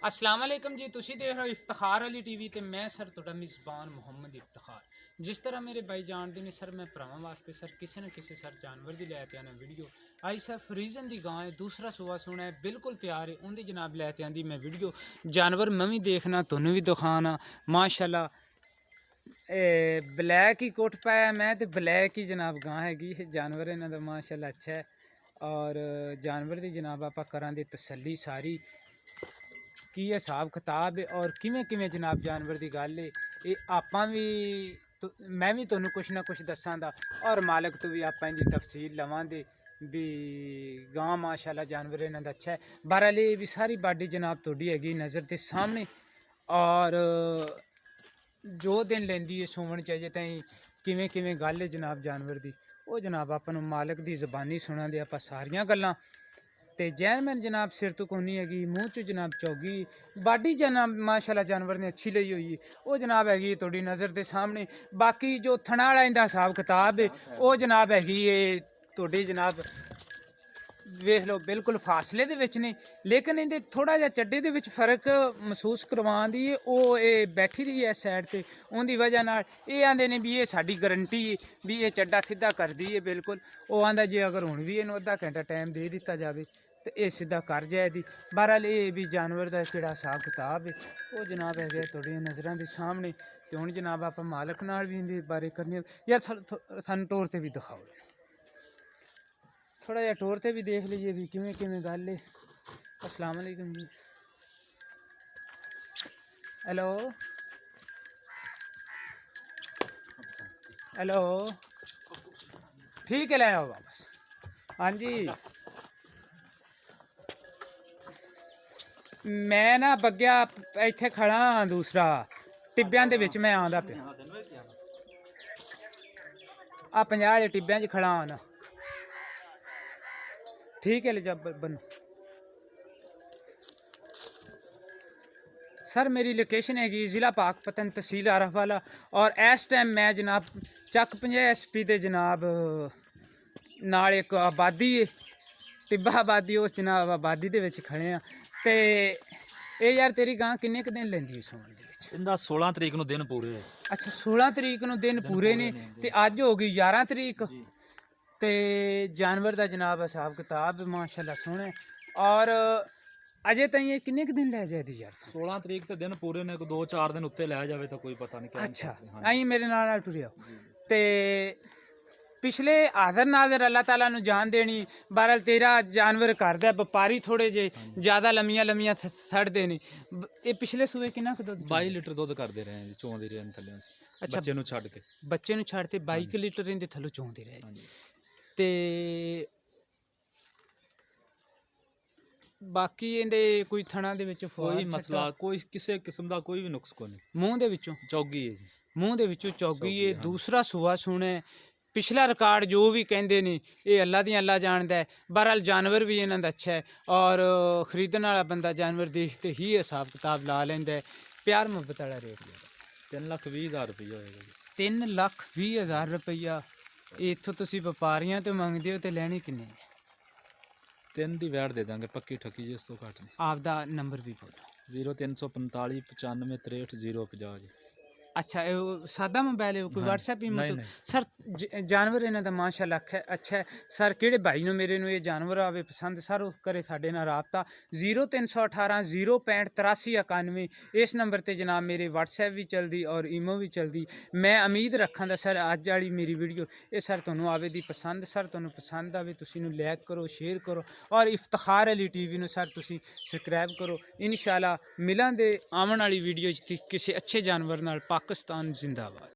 अस्सलाम वालेकुम जी, तुसी देख रहे हो इफ्तिखार अली टीवी ते मैं सर तुहाडा मेज़बान मुहम्मद इफ्तिखार। जिस तरह मेरे भाई जानते ने सर मैं भरावां वास्ते सर किसी न किसी सर जानवर दी लैते आना वीडियो आई सर फ्रीजन दी गां है, दूसरा सुबह सोना है बिल्कुल तैयार है उनकी जनाब लैते आंदी मैं वीडियो जानवर मैं भी देखना तुहानू भी दिखाना माशाल्लाह। ब्लैक ही कोट पाया मैं तो ब्लैक ही जनाब गां हैगी जानवर इन्हां दा माशाल्लाह अच्छा है। और जानवर की जनाब आप करां दी तसल्ली सारी की हिसाब किताब है और किमें किमें जनाब जानवर की गल है ये आपां भी मैं भी तुहानू कुछ ना कुछ दसां दा और मालक तो भी आप इनकी तफसील लवां दे भी गां माशाल्लाह जानवर इन्हां दा अच्छा है। बहरहाल ये भी सारी बाडी जनाब थोड़ी हैगी नज़र के सामने और जो दिन लेंदी है सुमन चाहिए ताई किमें किमें गल है जनाब जानवर की वो जनाब अपन मालक की जबानी सुना दे आप सारियां गल्लां ते जैन मैन जनाब सिर तो कोनी हैगी मूँह च जनाब चौगी बाडी जनाब माशाल्लाह जानवर ने अच्छी लई हुई वो जनाब हैगी थोड़ी नज़र के सामने। बाकी जो थना वाला इंदा हिसाब किताब है वो जनाब हैगी ये थोड़ी जनाब वेख लो बिल्कुल फासले दे विच ने लेकिन इहदे थोड़ा जिहा चड्डे दे विच फर्क महसूस करवाउंदी है वो ये बैठी रही है साइड ते उनकी वजह नाल ये आंदे ने भी ये साडी गारंटी है भी ये चड्डा सीधा करदी है बिल्कुल। वो आंदा जे अगर हुण भी इहनूं अद्धा घंटा टाइम दे दिता जाए तो ये सीधा कर जाए दी। बहरहाल ये भी जानवर का किहड़ा हिसाब किताब है वो जनाब है थोड़ी नज़रों के सामने तो हुण जनाब आप मालक नाल भी इहदे बारे करने यार थानू तौर पर भी दिखाओ थोड़ा जिहा टोर ते भी देख लीजिए भी किमें किमें गल है। अस्सलाम वालेकुम जी। हेलो हेलो ठीक है ले आओ वापस। हाँ जी मैं ना बग्या इत्थे खड़ा हाँ दूसरा टिब्बियां दे विच मैं आंदा पिया आ 50 वाले टिब्बियां च खड़ा हाँ ना ठीक है ले जा बनो। सर मेरी लोकेशन हैगी ज़िला पाकपतन तहसील आरफ वाला और इस टाइम मैं जनाब चक 50 SP दे जनाब नाल एक आबादी है टिब्बा आबादी उस जनाब आबादी दे विच खड़े हैं ते ये यार तेरी गां किन्ने क दिन लेंदी है सोने दे विच? इंदा 16 तरीक नूं दिन पूरे है। अच्छा 16 तरीक नूं दिन पूरे ने ते अज हो गई 11 तरीक ते जानवर का जनाब हिसाब किताब माशाल्लाह सोहना और अजे ताईं किन्ने क दिन लै जाए यार? 16 तरीक ते दिन पूरे ने 2-4 दिन उत्ते लै जावे तो कोई पता नहीं क्या। अच्छा आई मेरे नाल टुरिया ते पिछले हाज़र नाज़र अल्लाह ताला नू जान देनी। बहरहाल तेरा जानवर करदा व्यापारी थोड़े जे ज़्यादा लम्मियां लम्मियां छड्डदे ने ये पिछले सूबे किन्ना क दुध 22 लीटर दुध करते रहे जी चोंदे रहे थल्ले अच्छा बच्चे नूं छड्ड के बच्चे नू छड्ड ते 22 लीटर इहदे थल्लों चोंदे रहे हाँ जी। ते बाकी इहदे कोई थणा दे विच कोई मसला कोई किसी किस्म का कोई भी नुक्स कोई नहीं। मूँह दे विचों चौगी है जी मूँह दे विचों चौगी है दूसरा सुआ सुने पिछला रिकॉर्ड जो भी कहते हैं ये अल्लाह दी अल्लाह जानता है। बहरहाल जानवर भी इन्हां दा अच्छा है और खरीदने वाला बंदा जानवर देखते ही हिसाब किताब ला लेंदा है। प्यार मुहब्बत वाला रेट 3,20,000 रुपया होएगा जी। 3,20,000 रुपया इत्थों तुसीं व्यापारियां तो मंगदे हो तो लैनी किन्ने? 3 दी वैट दे देंगे पक्की ठकी जी, इस तो घट नहीं। आपदा नंबर भी बोलो। 0345 95 63 050 जी। अच्छा ये सादा मोबाइल है कोई व्हाट्सएप भी नहीं, मतलब नहीं। सर जानवर इन्हां दा माशाल्लाह अच्छा है। सर किहड़े भाई नूं मेरे नूं ये जानवर आवे पसंद सर उस करे साडे नाल राबता 0318 065 83 91 इस नंबर ते जनाब मेरे व्हाट्सएप भी चलदी और ईमो भी चलदी। मैं उम्मीद रखां दा सर अज वाली मेरी वीडियो ये सर तुहानूं आवे दी पसंद सर तुहानूं पसंद आवे तुसीं नूं लाइक करो शेयर करो और इफ्तिखार अली टीवी नूं सर तुसीं सबसक्राइब करो। इंशाल्लाह मिलां दे आवन वाली वीडियो च किसी अच्छे जानवर नाल। पाकिस्तान जिंदाबाद।